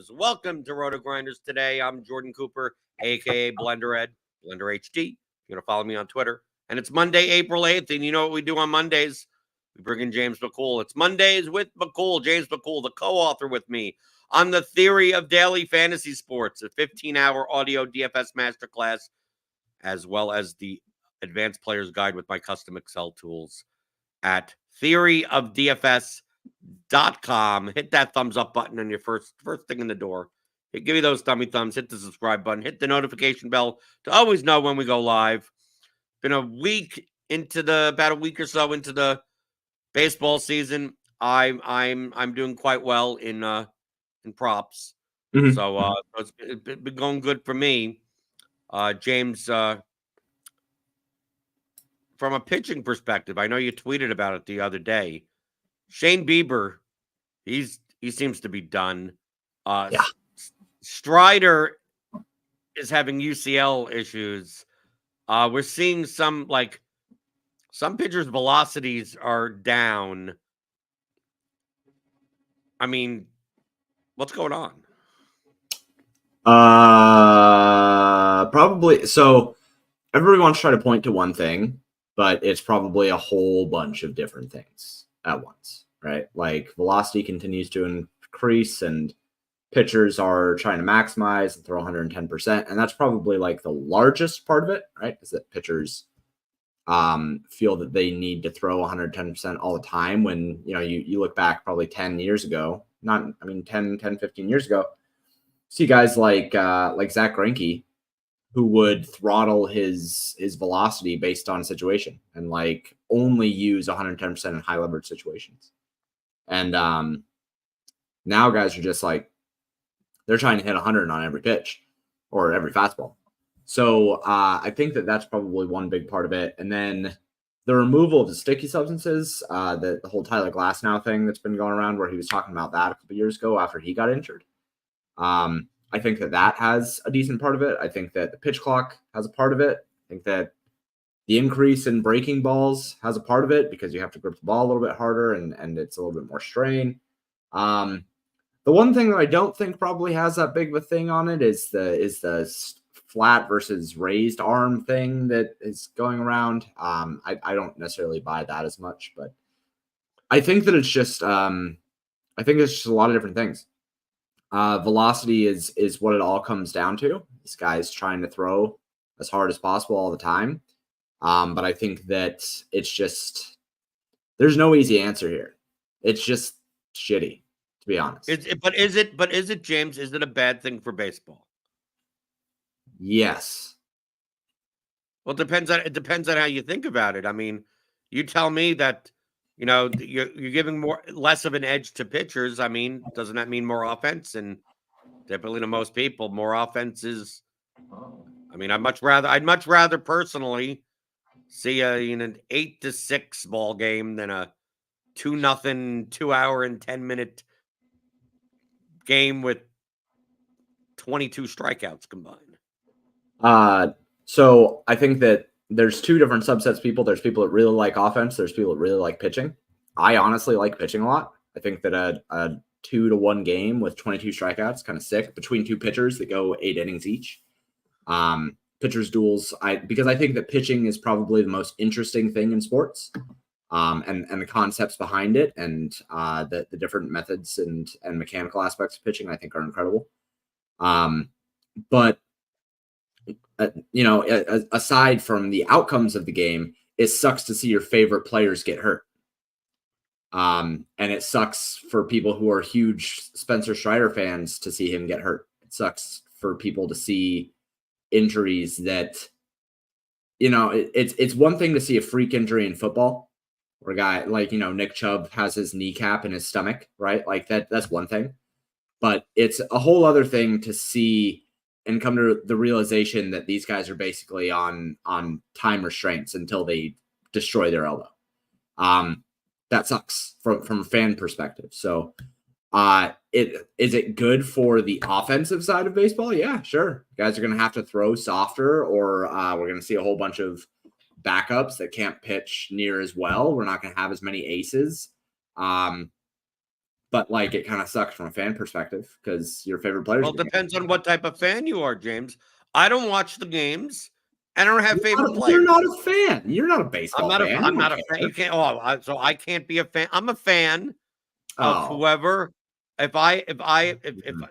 Grinders. Welcome to RotoGrinders Today. I'm Jordan Cooper, a.k.a. BlenderHD, BlenderHD. You're going to follow me on Twitter. And it's Monday, April 8th, and you know what we do on Mondays? We bring in James Mccool. It's Mondays with Mccool. James Mccool, the co-author with me on the theory of daily fantasy sports, a 15-hour audio DFS masterclass, as well as the advanced player's guide with my custom Excel tools at theoryofdfs.com. Hit that thumbs up button on your first thing in the door. Give me those thumbs. Hit the subscribe button. Hit the notification bell to always know when we go live. Been about a week or so into the baseball season. I'm doing quite well in props. Mm-hmm. So it's been going good for me. James, from a pitching perspective, I know you tweeted about it the other day. Shane Bieber, he seems to be done. Yeah. Strider is having UCL issues. We're seeing some pitchers' velocities are down. I mean, what's going on? Probably. So everybody wants to try to point to one thing, but it's probably a whole bunch of different things at once, right? Like velocity continues to increase and pitchers are trying to maximize and throw 110%. And that's probably like the largest part of it, right? Is that pitchers feel that they need to throw 110% all the time when, you look back probably 10 years ago, 10, 15 years ago, see guys like Zach Greinke who would throttle his velocity based on situation and like only use 110% in high leverage situations. And now guys are just like, they're trying to hit 100 on every pitch or every fastball. So I think that that's probably one big part of it. And then the removal of the sticky substances, the whole Tyler Glasnow thing that's been going around where he was talking about that a couple years ago after he got injured. I think that has a decent part of it. I think that the pitch clock has a part of it. I think that the increase in breaking balls has a part of it because you have to grip the ball a little bit harder and it's a little bit more strain. The one thing that I don't think probably has that big of a thing on it is the flat versus raised arm thing that is going around. I don't necessarily buy that as much, but I think that it's just a lot of different things. Velocity is what it all comes down to. This guy's trying to throw as hard as possible all the time. But I think that it's just, there's no easy answer here. It's just shitty, to be honest. But is it, James, is it a bad thing for baseball? Yes. Well, it depends on how you think about it. I mean, you tell me that, you're giving less of an edge to pitchers. I mean, doesn't that mean more offense? And typically to most people, more offense is, I mean, I'd much rather personally see an 8-6 ball game than a 2-0 2 hour and 10-minute game with 22 strikeouts combined. So I think that there's two different subsets of people. There's people that really like offense. There's people that really like pitching. I honestly like pitching a lot. I think that a 2-1 game with 22 strikeouts kind of sick between two pitchers that go 8 innings each. Pitchers duels, because I think that pitching is probably the most interesting thing in sports. And the concepts behind it and the different methods and mechanical aspects of pitching, I think, are incredible. But aside from the outcomes of the game, it sucks to see your favorite players get hurt. And it sucks for people who are huge Spencer Strider fans to see him get hurt. It sucks for people to see injuries that, it's one thing to see a freak injury in football where a guy like, Nick Chubb has his kneecap in his stomach, right? Like that's one thing. But it's a whole other thing to see and come to the realization that these guys are basically on time restraints until they destroy their elbow. That sucks from a fan perspective. So is it good for the offensive side of baseball? Yeah, sure. Guys are going to have to throw softer, or we're going to see a whole bunch of backups that can't pitch near as well. We're not going to have as many aces. But but like it kind of sucks from a fan perspective because your favorite players. Well, it depends on what type of fan you are, James. I don't watch the games, and I don't have favorite players. You're not a fan. You're not a baseball fan. I'm not a fan. You can't. So I can't be a fan. I'm a fan of whoever. If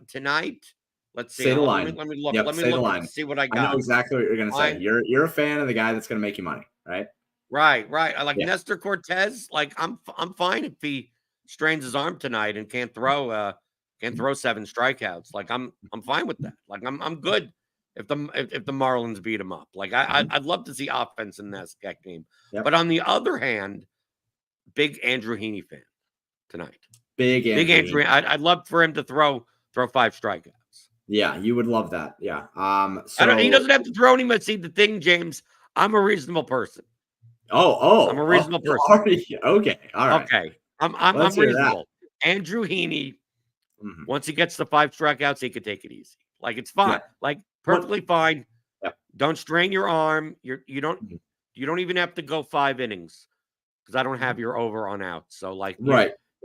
tonight, let's see. Say the line. Let me look. Yep, let me say the look line. and see what I got. I know exactly what you're gonna say. You're a fan of the guy that's gonna make you money, right? Right. I like Nestor Cortez. Like I'm fine if he strains his arm tonight and can't throw 7 strikeouts. Like I'm fine with that. Like I'm good if the Marlins beat him up. Like I'd love to see offense in that game. Yep. But on the other hand, big Andrew Heaney fan tonight. Big Andrew. I'd love for him to throw 5 strikeouts. Yeah, you would love that. Yeah. He doesn't have to throw any. See, the thing, James, I'm a reasonable person. I'm a reasonable person. Okay. All right. Okay. I'm reasonable. Andrew Heaney, once he gets the 5 strikeouts, he could take it easy. Like it's fine. Yeah. Like perfectly fine. Yeah. Don't strain your arm. You don't even have to go 5 innings because I don't have your over on out. So like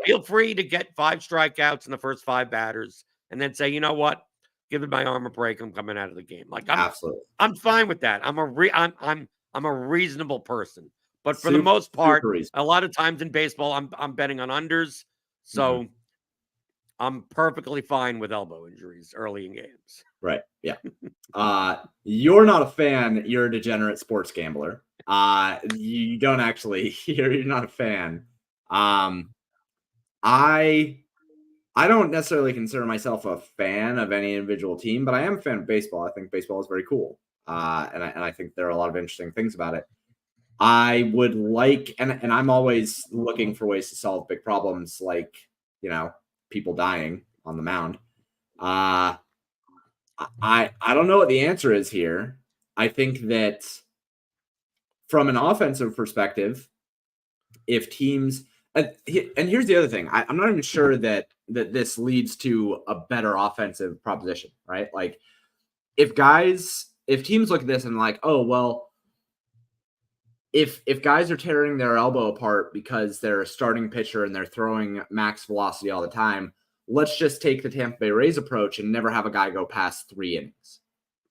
feel free to get 5 strikeouts in the first 5 batters and then say, you know what? Giving my arm a break. I'm coming out of the game. Like I'm fine with that. I'm a reasonable person. But for the most part, a lot of times in baseball, I'm betting on unders. So I'm perfectly fine with elbow injuries early in games. Right. Yeah. You're not a fan. You're a degenerate sports gambler. You don't actually. You're not a fan. I don't necessarily consider myself a fan of any individual team, but I am a fan of baseball. I think baseball is very cool. And I think there are a lot of interesting things about it. I would like, and I'm always looking for ways to solve big problems like, people dying on the mound. I don't know what the answer is here. I think that from an offensive perspective, if teams, and here's the other thing, I'm not even sure that this leads to a better offensive proposition, right? Like if teams look at this and like, oh, well, if guys are tearing their elbow apart because they're a starting pitcher and they're throwing max velocity all the time, let's just take the Tampa Bay Rays approach and never have a guy go past 3 innings.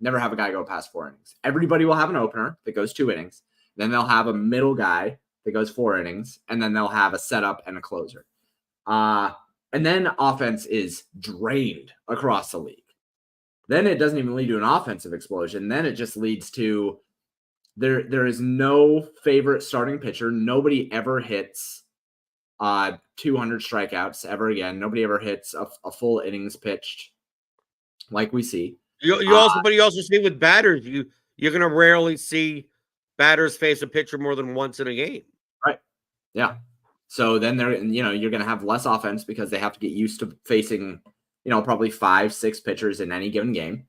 Never have a guy go past 4 innings. Everybody will have an opener that goes 2 innings. Then they'll have a middle guy that goes 4 innings. And then they'll have a setup and a closer. And then offense is drained across the league. Then it doesn't even lead to an offensive explosion. Then it just leads to there is no favorite starting pitcher. Nobody ever hits 200 strikeouts ever again. Nobody ever hits a full innings pitched like we see. You also see with batters, you're going to rarely see batters face a pitcher more than once in a game. Right. Yeah. So then you're going to have less offense because they have to get used to facing, probably 5-6 pitchers in any given game.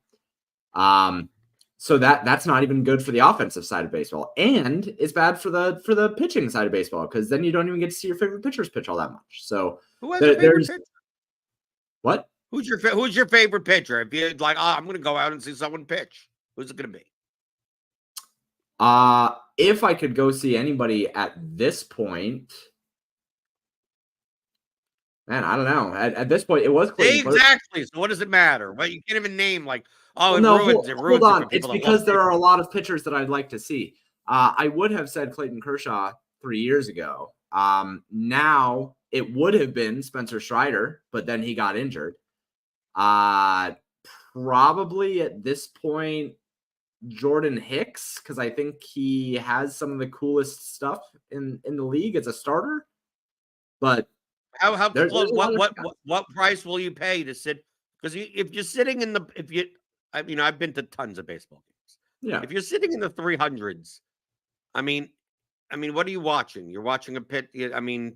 So that's not even good for the offensive side of baseball, and it's bad for the pitching side of baseball because then you don't even get to see your favorite pitchers pitch all that much. So who has your favorite pitcher? What? Who's your favorite pitcher? If you're like, I'm going to go out and see someone pitch, who's it going to be? If I could go see anybody at this point, man, I don't know. At this point, it was Clayton. Exactly. So what does it matter? Well, you can't even name like. Oh, hold on. It's because there are a lot of pitchers that I'd like to see. I would have said Clayton Kershaw 3 years ago. Now it would have been Spencer Strider, but then he got injured. Probably at this point, Jordan Hicks, because I think he has some of the coolest stuff in the league as a starter. But how close? What price will you pay to sit? Because if you're sitting I've been to tons of baseball games. Yeah. If you're sitting in the 300s, I mean, what are you watching? You're watching a pit. Sure.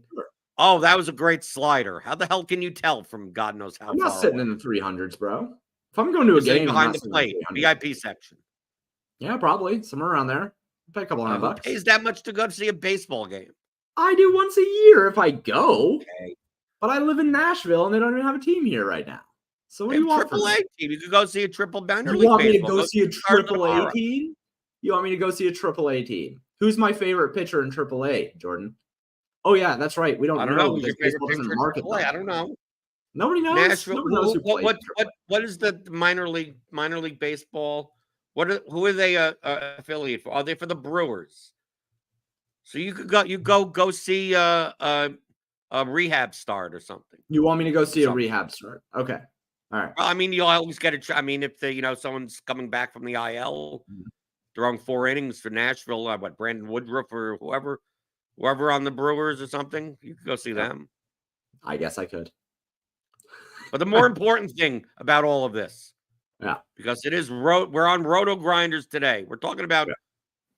Oh, that was a great slider. How the hell can you tell from God knows how? I'm not sitting in the 300s, bro. If I'm going to a game behind the plate, VIP section. Yeah, probably somewhere around there. Pay a couple $100. Who pays that much to go to see a baseball game? I do once a year if I go. Okay. But I live in Nashville and they don't even have a team here right now. So what do you want? AAA team. You could go see a triple minor league. You want me to go see a AAA team? You want me to go see a AAA team? Who's my favorite pitcher in AAA, Jordan? Oh yeah, that's right. We don't know. Who's your favorite pitcher in AAA? I don't know. Nobody knows. Nashville. Nobody knows who plays. What is the minor league baseball? Who are they affiliate for? Are they for the Brewers? So you could go see a rehab start or something. You want me to go see a rehab start? Okay. All right. Well, I mean, you'll always get a. I mean, if someone's coming back from the IL, throwing 4 innings for Nashville, Brandon Woodruff or whoever on the Brewers or something, you could go see them. I guess I could. But the more important thing about all of this, yeah, because it is we're on RotoGrinders today. We're talking about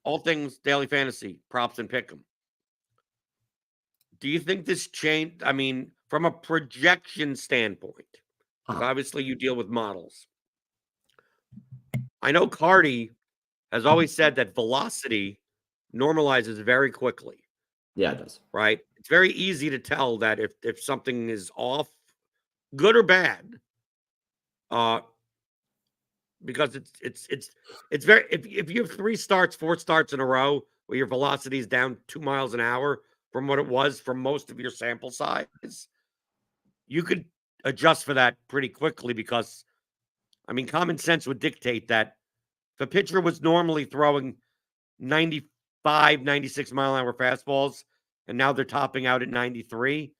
all things daily fantasy, props and pick'em. Do you think this changed? I mean, from a projection standpoint, because obviously you deal with models. I know Cardi has always said that velocity normalizes very quickly. Yeah, it does. Right? It's very easy to tell that if something is off, good or bad, because it's very if you have 4 starts in a row where your velocity is down 2 miles an hour from what it was for most of your sample size, you could adjust for that pretty quickly because, I mean, common sense would dictate that if a pitcher was normally throwing 95, 96 mile an hour fastballs and now they're topping out at 93,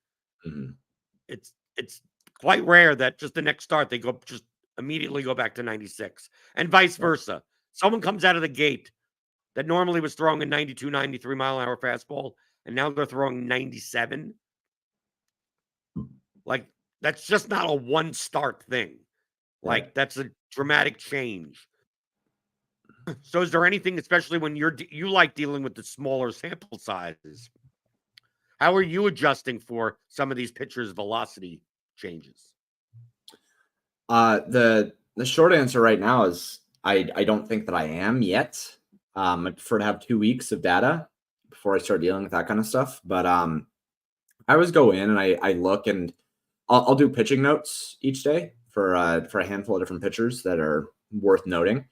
it's quite rare that just the next start they just immediately go back to 96 and vice versa. Someone comes out of the gate that normally was throwing a 92, 93 mile an hour fastball and now they're throwing 97. Like, that's just not a one start thing. Like, that's a dramatic change. So is there anything, especially when you like dealing with the smaller sample sizes, how are you adjusting for some of these pitchers' velocity changes? The short answer right now is I don't think that I am yet. I prefer to have 2 weeks of data before I start dealing with that kind of stuff. But I always go in and I look and I'll do pitching notes each day for a handful of different pitchers that are worth noting.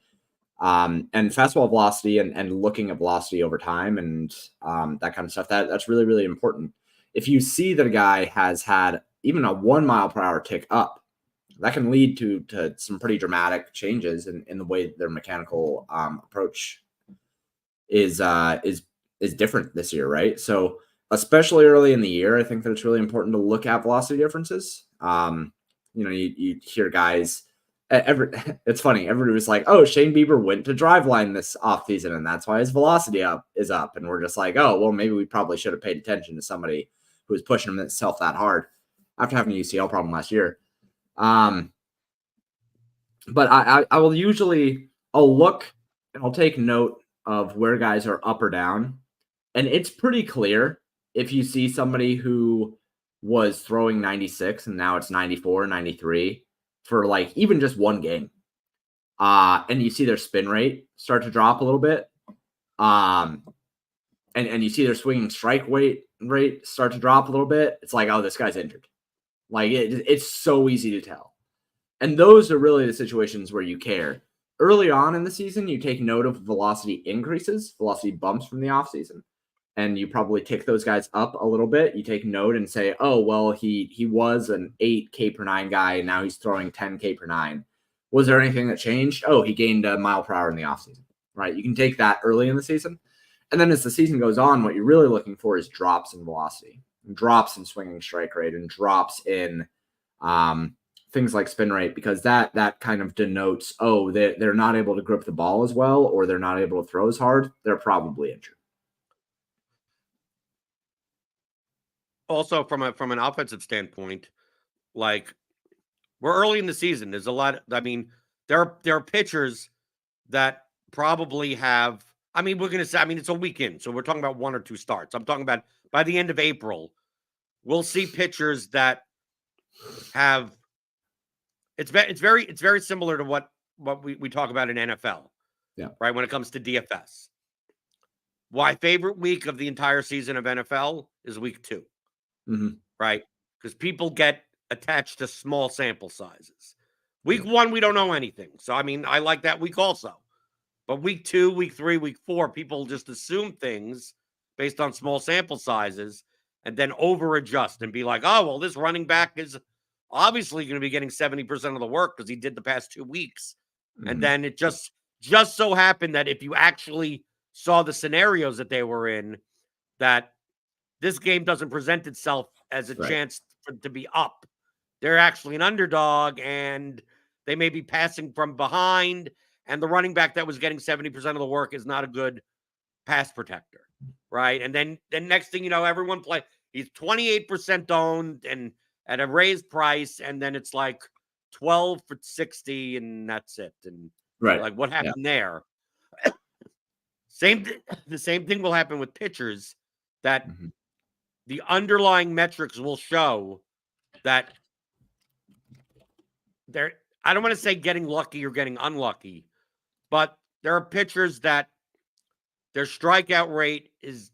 And fastball velocity and looking at velocity over time and that kind of stuff, that's really, really important. If you see that a guy has had even a 1 mile per hour tick up, that can lead to some pretty dramatic changes in the way their mechanical approach is different this year, right? So especially early in the year, I think that it's really important to look at velocity differences. You hear guys. It's funny. Everybody was like, "Oh, Shane Bieber went to driveline this offseason, and that's why his velocity is up." And we're just like, "Oh, well, maybe we probably should have paid attention to somebody who was pushing himself that hard after having a UCL problem last year." But I will usually I'll look and I'll take note of where guys are up or down, and it's pretty clear if you see somebody who was throwing 96 and now it's 94, 93. For like even just one game. And you see their spin rate start to drop a little bit. And you see their swinging strike rate start to drop a little bit. It's like, oh, this guy's injured. Like it's so easy to tell. And those are really the situations where you care. Early on in the season, you take note of velocity increases, velocity bumps from the offseason. And you probably tick those guys up a little bit. You take note and say, oh, well, he was an 8K per 9 guy, and now he's throwing 10K per 9. Was there anything that changed? Oh, he gained a mile per hour in the offseason, right? You can take that early in the season. And then as the season goes on, what you're really looking for is drops in velocity, drops in swinging strike rate, and drops in things like spin rate, because that kind of denotes, oh, they're not able to grip the ball as well, or they're not able to throw as hard. They're probably injured. Also, from an offensive standpoint, like, we're early in the season. There's a lot. I mean, there are pitchers that probably have. I mean, we're gonna say. I mean, it's a weekend, so we're talking about 1 or 2 starts. I'm talking about by the end of April, we'll see pitchers that have. It's very similar to what we talk about in NFL. Yeah. Right, when it comes to DFS. My favorite week of the entire season of NFL is week 2. Mm-hmm. Right? Because people get attached to small sample sizes. Week 1, we don't know anything. So, I mean, I like that week also. But week 2, week 3, week 4, people just assume things based on small sample sizes and then over adjust and be like, oh, well, this running back is obviously going to be getting 70% of the work because he did the past 2 weeks. And Mhm. then it just so happened that if you actually saw the scenarios that they were in, that this game doesn't present itself as a Right. chance to be up. They're actually an underdog, and they may be passing from behind, and the running back that was getting 70% of the work is not a good pass protector, right? And then next thing you know, everyone he's 28% owned and at a raised price, and then it's like 12 for 60, and that's it. And Right. like, what Yeah. happened there? The same thing will happen with pitchers, that Mhm. the underlying metrics will show that they're, I don't want to say getting lucky or getting unlucky, but there are pitchers that their strikeout rate is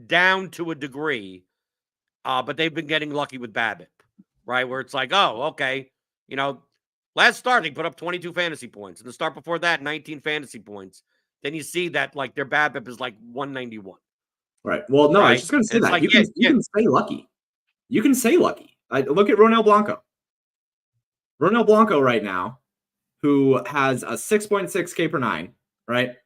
down to a degree, but they've been getting lucky with BABIP, right? Where it's like, oh, okay, last start they put up 22 fantasy points, and the start before that, 19 fantasy points. Then you see that like their BABIP is like 191. Right. Well, no, I was Right? just going to say And it's that like, you can say lucky. You can say lucky. Look at Ronel Blanco. Ronel Blanco right now, who has a 6.6 K per 9, right?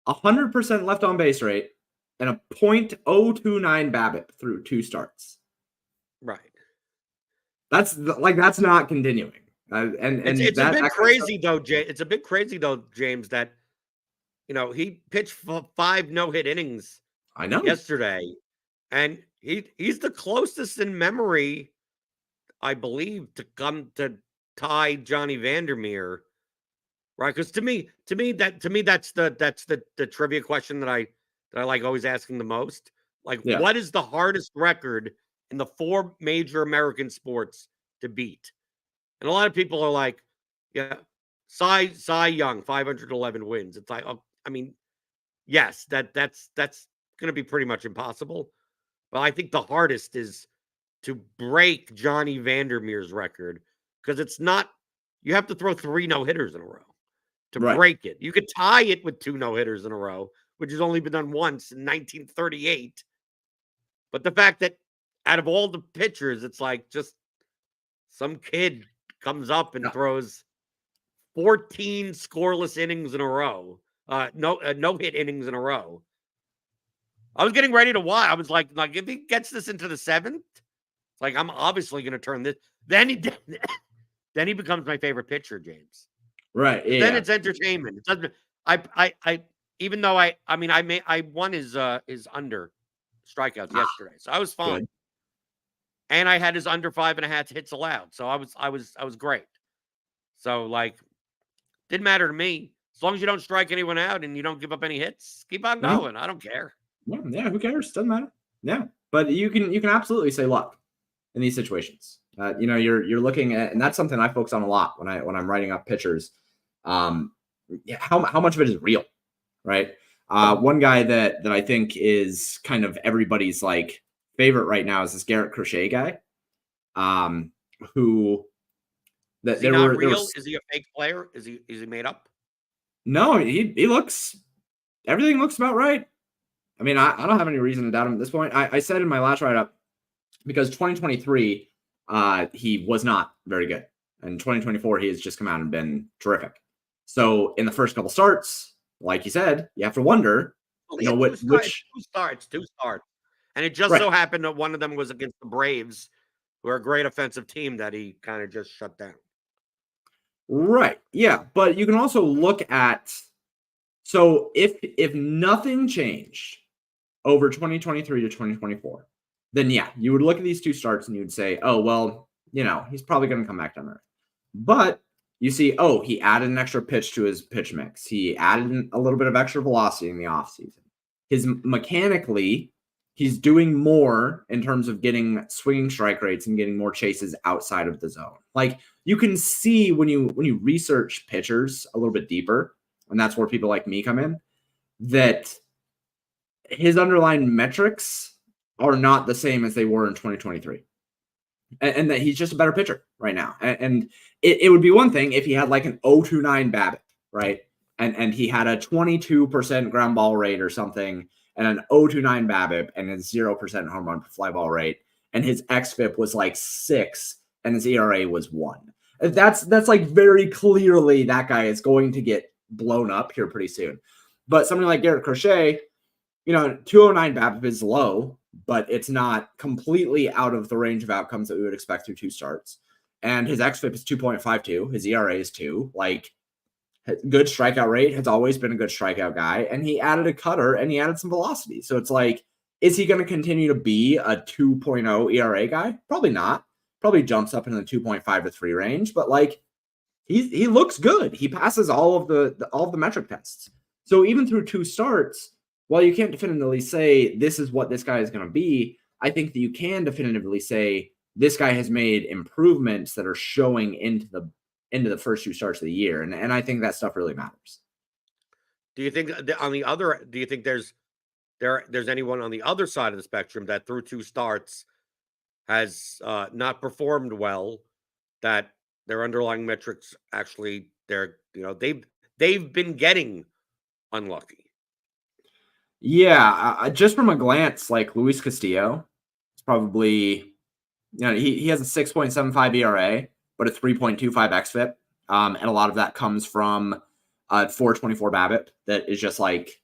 100% left on base rate and a .029 BABIP through 2 starts. right. That's not continuing. It's a bit crazy though, Jay. It's a bit crazy though, James, that he pitched 5 no-hit innings I know yesterday, and he's the closest in memory, I believe, to come to tie Johnny Vandermeer, right? Because to me that's the trivia question that I like always asking the most. Like, Yeah. what is the hardest record in the 4 major American sports to beat? And a lot of people are like, yeah, Cy Young, 511 wins. It's like, oh, I mean, yes, that's going to be pretty much impossible. But I think the hardest is to break Johnny Vandermeer's record, because it's not, you have to throw 3 no-hitters in a row to Right. break it. You could tie it with 2 no-hitters in a row, which has only been done once in 1938. But the fact that out of all the pitchers, it's like just some kid comes up and throws 14 scoreless innings in a row, no-hit innings in a row. I was getting ready to watch. I was like if he gets this into the 7th, like, I'm obviously going to turn this. Then he becomes my favorite pitcher, James. Right. Yeah. Then it's entertainment. It doesn't. I even though I won his under strikeouts yesterday, so I was fine. Good. And I had his under 5.5 hits allowed, so I was great. So like, didn't matter to me as long as you don't strike anyone out and you don't give up any hits. Keep on going. I don't care. Yeah. Who cares? Doesn't matter. Yeah. But you can absolutely say luck in these situations. You're looking at, and that's something I focus on a lot when I'm writing up pitchers. How much of it is real, right? One guy that I think is kind of everybody's like favorite right now is this Garrett Crochet guy. Who that is he not real? Is he a fake player? Is he made up? No, he looks, everything looks about right. I mean, I don't have any reason to doubt him at this point. I said in my last write-up, because 2023, he was not very good. And 2024, he has just come out and been terrific. So in the first couple starts, like you said, you have to wonder, which two starts. And it just so happened that one of them was against the Braves, who are a great offensive team that he kind of just shut down. Right. Yeah. But you can also look at, so if nothing changed over 2023 to 2024, then yeah, you would look at these 2 starts and you'd say, oh, well, he's probably going to come back down there. But you see, oh, he added an extra pitch to his pitch mix. He added a little bit of extra velocity in the offseason. Mechanically, he's doing more in terms of getting swinging strike rates and getting more chases outside of the zone. Like, you can see when you research pitchers a little bit deeper, and that's where people like me come in, that his underlying metrics are not the same as they were in 2023. And that he's just a better pitcher right now. And it would be one thing if he had like an 0.29 BABIP, right? And he had a 22% ground ball rate or something, and an 0.29 BABIP and a 0% home run fly ball rate, and his xFIP was like 6 and his ERA was 1. That's like very clearly that guy is going to get blown up here pretty soon. But somebody like Garrett Crochet, 209 BABIP is low, but it's not completely out of the range of outcomes that we would expect through 2 starts. And his xFIP is 2.52. His ERA is 2. Like, good strikeout rate, has always been a good strikeout guy. And he added a cutter and he added some velocity. So it's like, is he going to continue to be a 2.0 ERA guy? Probably not. Probably jumps up in the 2.5 to 3 range. But like, he looks good. He passes all of the metric tests. So even through 2 starts, while you can't definitively say this is what this guy is going to be, I think that you can definitively say this guy has made improvements that are showing into the first 2 starts of the year. And I think that stuff really matters. Do you think do you think there's anyone on the other side of the spectrum that through 2 starts has not performed well, that their underlying metrics actually they've been getting unlucky? Yeah, just from a glance, like Luis Castillo, it's probably, he has a 6.75 ERA, but a 3.25 xFIP. And a lot of that comes from 424 BABIP. That is just like,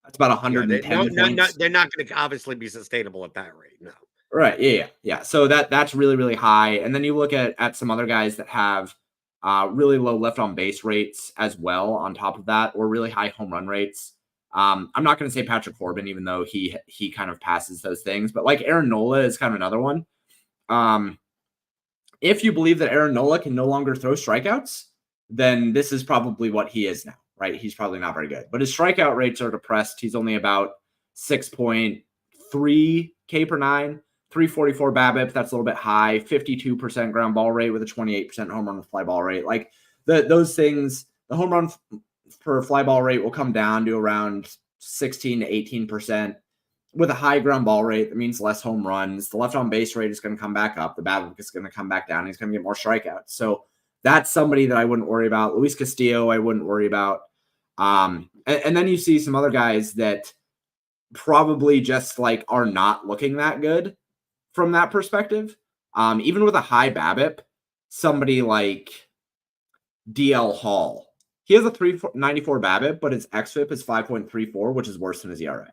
that's about 110 points. They're not going to obviously be sustainable at that rate. No. Right. Yeah. So that's really, really high. And then you look at some other guys that have really low left on base rates as well on top of that, or really high home run rates. I'm not going to say Patrick Corbin, even though he kind of passes those things, but like Aaron Nola is kind of another one. If you believe that Aaron Nola can no longer throw strikeouts, then this is probably what he is now, right? He's probably not very good, but his strikeout rates are depressed. He's only about 6.3 K per 9, 344 BABIP. That's a little bit high, 52% ground ball rate with a 28% home run with fly ball rate. Like those things, the home run per fly ball rate will come down to around 16 to 18%. With a high ground ball rate, that means less home runs. The left on base rate is going to come back up. The BABIP is going to come back down. He's going to get more strikeouts. So that's somebody that I wouldn't worry about. Luis Castillo, I wouldn't worry about. And then you see some other guys that probably just like are not looking that good from that perspective. Even with a high BABIP, somebody like DL Hall, he has a 394 BABIP, but his xFIP is 5.34, which is worse than his ERA.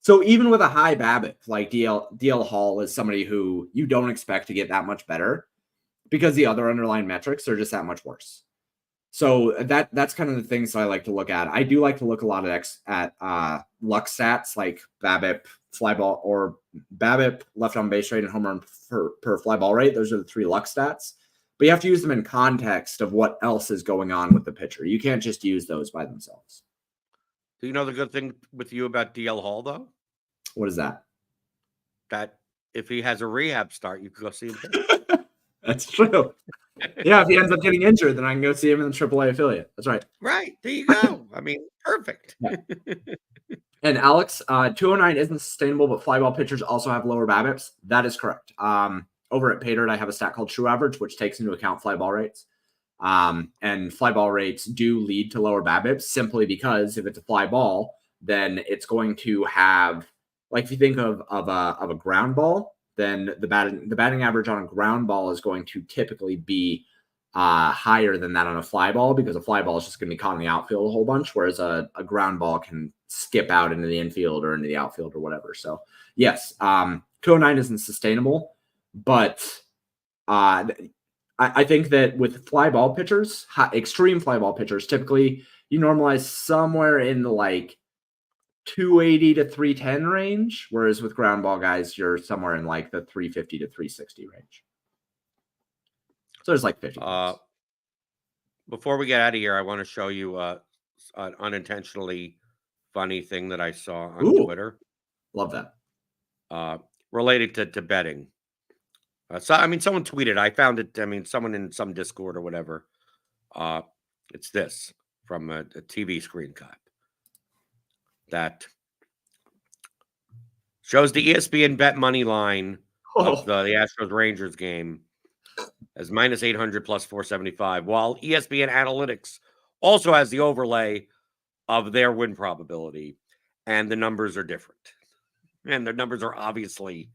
So even with a high BABIP, like DL Hall is somebody who you don't expect to get that much better because the other underlying metrics are just that much worse. So that's kind of the things that I like to look at. I do like to look a lot at luck stats like BABIP, fly ball, or BABIP, left on base rate, and home run per fly ball rate. Those are the 3 luck stats. But you have to use them in context of what else is going on with the pitcher. You can't just use those by themselves. Do you know the good thing with you about DL Hall, though? What is that? That if he has a rehab start, you can go see him pitch. That's true. Yeah, if he ends up getting injured, then I can go see him in the AAA affiliate. That's right. Right. There you go. I mean, perfect. Yeah. And Alex, 209 isn't sustainable, but fly ball pitchers also have lower BABIPs. That is correct. Over at Paydirt, I have a stat called True Average, which takes into account fly ball rates. And fly ball rates do lead to lower BABIPs simply because if it's a fly ball, then it's going to have, like if you think of a ground ball, then the batting average on a ground ball is going to typically be higher than that on a fly ball, because a fly ball is just going to be caught in the outfield a whole bunch, whereas a ground ball can skip out into the infield or into the outfield or whatever. So yes, 209 isn't sustainable, but I think that with fly ball pitchers, extreme fly ball pitchers, typically you normalize somewhere in the like 280 to 310 range, whereas with ground ball guys, you're somewhere in like the 350 to 360 range. So there's like 50. Before we get out of here, I want to show you an unintentionally funny thing that I saw on Twitter. Love that. Related to betting. So, I mean, someone tweeted, I found it, I mean, someone in some Discord or whatever. It's this from a TV screen cap that shows the ESPN bet money line of the Astros Rangers game as minus 800 plus 475, while ESPN Analytics also has the overlay of their win probability, and the numbers are different. And the numbers are obviously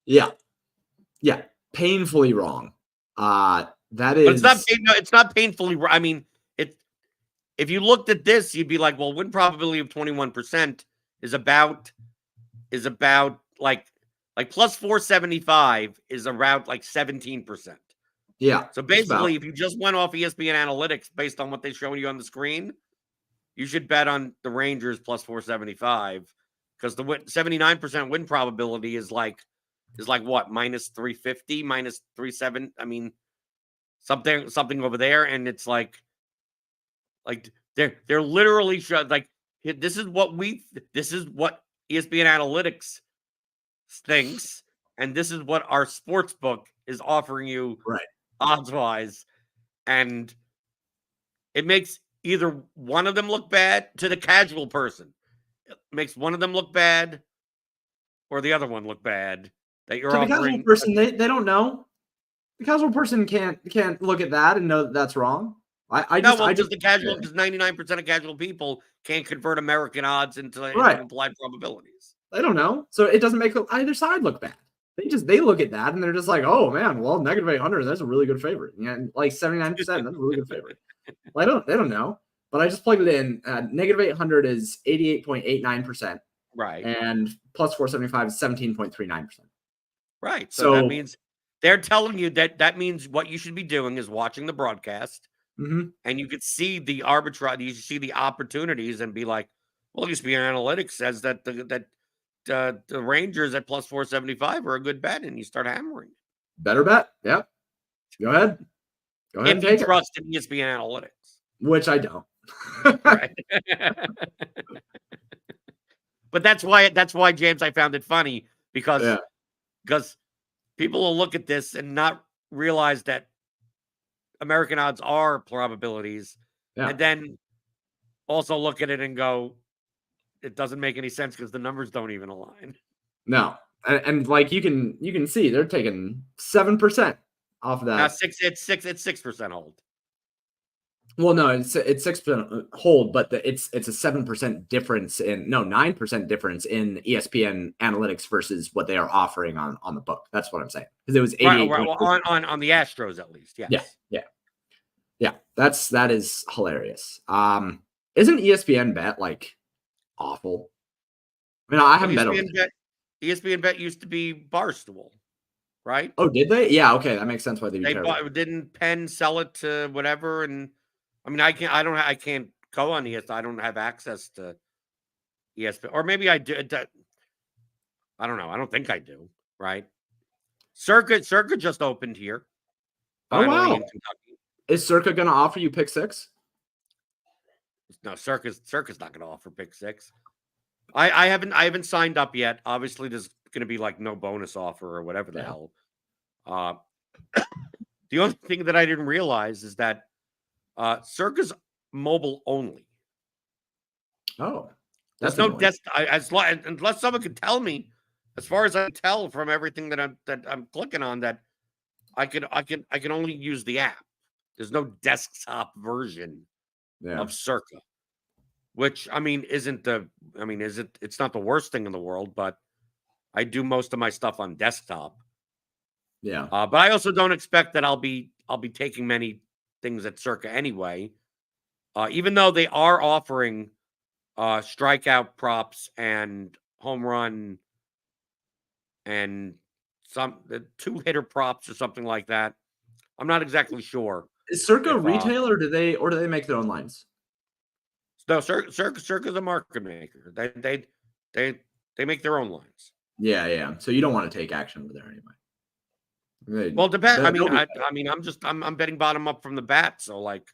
Yeah. Yeah. Painfully wrong. That But is it's not painfully. I mean, if you looked at this, you'd be like, well, win probability of 21% is about like plus 475 is around like 17%. yeah. So Just about. basically, if you just went off ESPN analytics based on what they show you on the screen, you should bet on the Rangers plus 475 because the 79% win probability is like what, minus 350, minus 37. I mean, something over there, and it's like they're literally like this is what ESPN analytics thinks, and this is what our sports book is offering you Right. odds wise, and it makes either one of them look bad to the casual person. It makes one of them look bad or the other one look bad that you're To the casual offering. person, they don't know. The casual person can't look at that and know that that's wrong. I just Because 99% of casual people can't convert American odds into right. implied probabilities. They don't know, so it doesn't make either side look bad. They look at that and they're just like, oh man, well, negative 800, that's a really good favorite. Yeah, like 79%, that's a really good favorite. Well, they don't know, but I just plugged it in. Negative 800 is 88.89%, right, and plus 475 is 17.39%. Right. So that means they're telling you that means what you should be doing is watching the broadcast, and you could see the arbitrage, you see the opportunities, and be like, well, ESPN Analytics says that the Rangers at plus 475 are a good bet, and you start hammering. Better bet. Yep. Go ahead. Go ahead and take it. Trust in ESPN Analytics. Which I don't. Right. But that's why, James, I found it funny because people will look at this and not realize that American odds are probabilities, and then also look at it and go, it doesn't make any sense because the numbers don't even align. No, and like you can see they're taking 7% off of that. Now it's 6% hold. Well, no, it's 6% hold, but it's a 7% difference 9% difference in ESPN analytics versus what they are offering on the book. That's what I'm saying, because it was 88 on the Astros at least. Yes. Yeah. That is hilarious. Isn't ESPN bet like awful? I mean, I haven't bet over there. ESPN bet used to be Barstool, right? Oh, did they? Yeah, okay, that makes sense why they didn't Penn sell it to whatever, and I mean, I can't go on ESPN. I don't have access to ESPN, or maybe I do. I don't know. I don't think I do. Right? Circa just opened here. Finally in Kentucky. Is Circa going to offer you pick six? No, Circa's not going to offer pick six. I haven't signed up yet. Obviously, there's going to be like no bonus offer or whatever the hell. The only thing that I didn't realize is that Circa's mobile only. Oh, there's no unless someone could tell me. As far as I can tell from everything that I'm clicking on, that I can only use the app. There's no desktop version of Circa, which I mean it's not the worst thing in the world, but I do most of my stuff on desktop. Yeah. But I also don't expect that I'll be taking many things at Circa anyway. Even though they are offering strikeout props and home run and some 2-hitter props or something like that. I'm not exactly sure. Is Circa retail or do they make their own lines? No, Circa's a market maker. They make their own lines. Yeah. So you don't want to take action over there anyway. Well, depends. I'm betting bottom up from the bat. So like,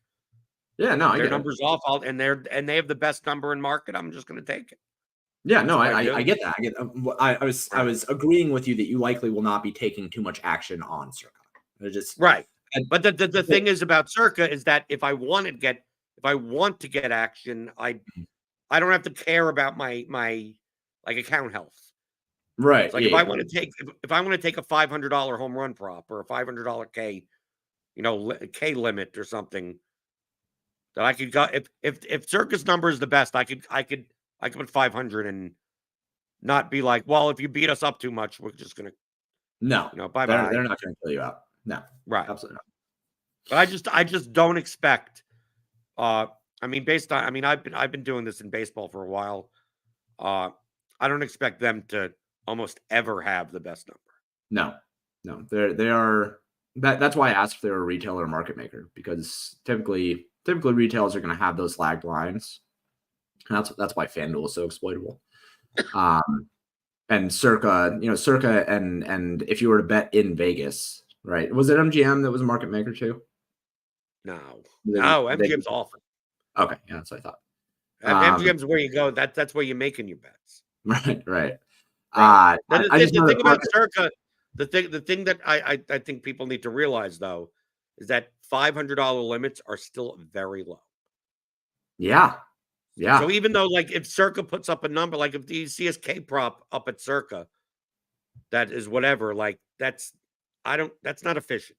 yeah, no, I their get numbers off, and they have the best number in market. I'm just going to take it. Yeah, no, I get that. I was agreeing with you that you likely will not be taking too much action on Circa. They're just right. But the thing is about Circa is that if I want to get action, I don't have to care about my like account health. Right. It's like if I want to take a $500 home run prop or a $500 K limit or something, that I could go if Circa's number is the best, I could put 500 and not be like, well, if you beat us up too much, we're just gonna No, You know, bye-bye. they're not going to kill you out. No, Right. absolutely not. But I just don't expect. I mean, based on, I mean, I've been doing this in baseball for a while. I don't expect them to almost ever have the best number. No, they are. That's why I asked if they're a retailer or market maker, because typically retailers are going to have those lagged lines. And that's why FanDuel is so exploitable. And Circa, and if you were to bet in Vegas, right? Was it MGM that was a market maker too? No, MGM's awful. Okay, yeah, that's what I thought. MGM's where you go. That's where you're making your bets. Right. The thing about Circa, the thing that I think people need to realize though, is that $500 limits are still very low. Yeah. So even though, like, if Circa puts up a number, like if the CSK prop up at Circa, that is whatever, like that's not efficient.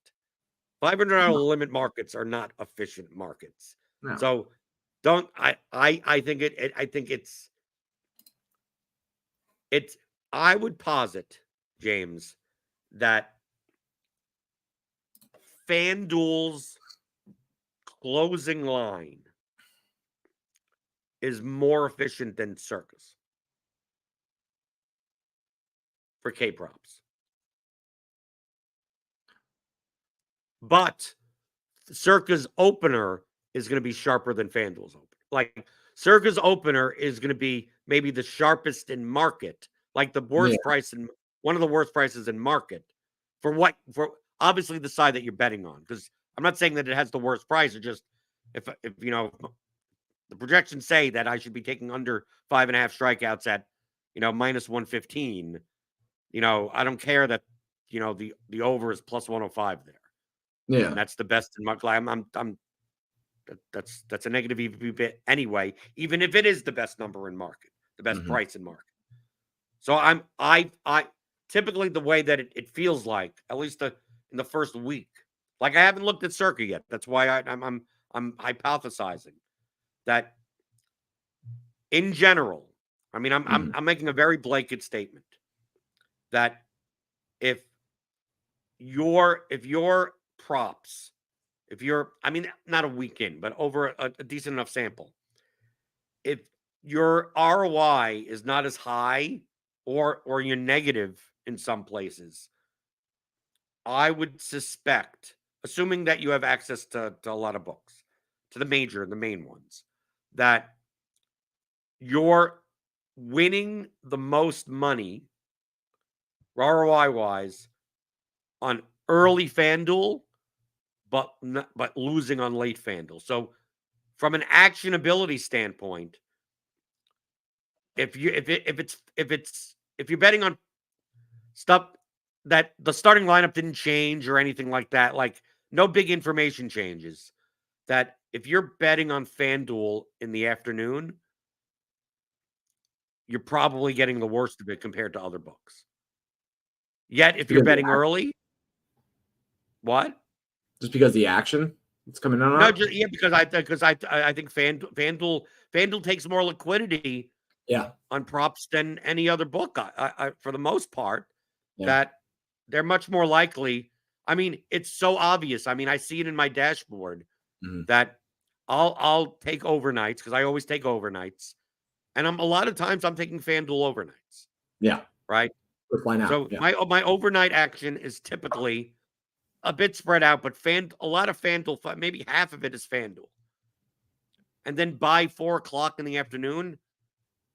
$500 limit markets are not efficient markets. No. So I think I would posit, James, that FanDuel's closing line is more efficient than Circa's for K props. But Circa's opener is going to be sharper than FanDuel's opener. Like, Circa's opener is going to be maybe the sharpest in market, like the worst price in one of the worst prices in market for obviously the side that you're betting on. Because I'm not saying that it has the worst price. It's just if you know, the projections say that I should be taking under 5.5 strikeouts at, minus 115. I don't care that, the over is plus 105 there. Yeah, and that's the best in market. That's a negative EV bit anyway, even if it is the best number in market, the best price in market. So I typically the way that it feels like, at least in the first week, like I haven't looked at Circa yet. That's why I'm hypothesizing that in general, I mean, I'm making a very blanket statement that if your props, I mean, not a weekend, but over a decent enough sample, if your ROI is not as high or you're negative in some places, I would suspect, assuming that you have access to a lot of books, to the main ones, that you're winning the most money ROI wise on early FanDuel, but losing on late FanDuel. So from an actionability standpoint, if you're betting on stuff that the starting lineup didn't change or anything like that, like no big information changes, that if you're betting on FanDuel in the afternoon, you're probably getting the worst of it compared to other books. Yet if you're betting early, what? Just because the action it's coming out. No, because I think FanDuel takes more liquidity, on props than any other book. I for the most part, that they're much more likely. I mean, it's so obvious. I mean, I see it in my dashboard that I'll take overnights, because I always take overnights, and a lot of times I'm taking FanDuel overnights. Yeah, right. So my overnight action is typically a bit spread out, but a lot of FanDuel, maybe half of it is FanDuel. And then by 4 o'clock in the afternoon,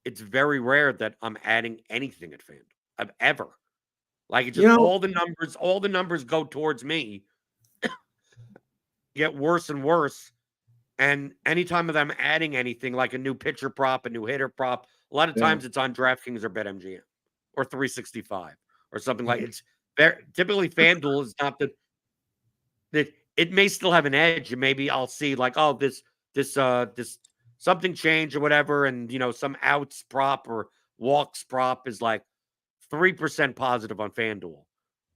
it's very rare that I'm adding anything at FanDuel. Ever. Like, it's just all the numbers go towards me, get worse and worse. And anytime that I'm adding anything, like a new pitcher prop, a new hitter prop, a lot of times it's on DraftKings or BetMGM or 365 or something like it's typically FanDuel is not that it may still have an edge, and maybe I'll see like, oh, this something changed or whatever, and some outs prop or walks prop is like 3% positive on FanDuel,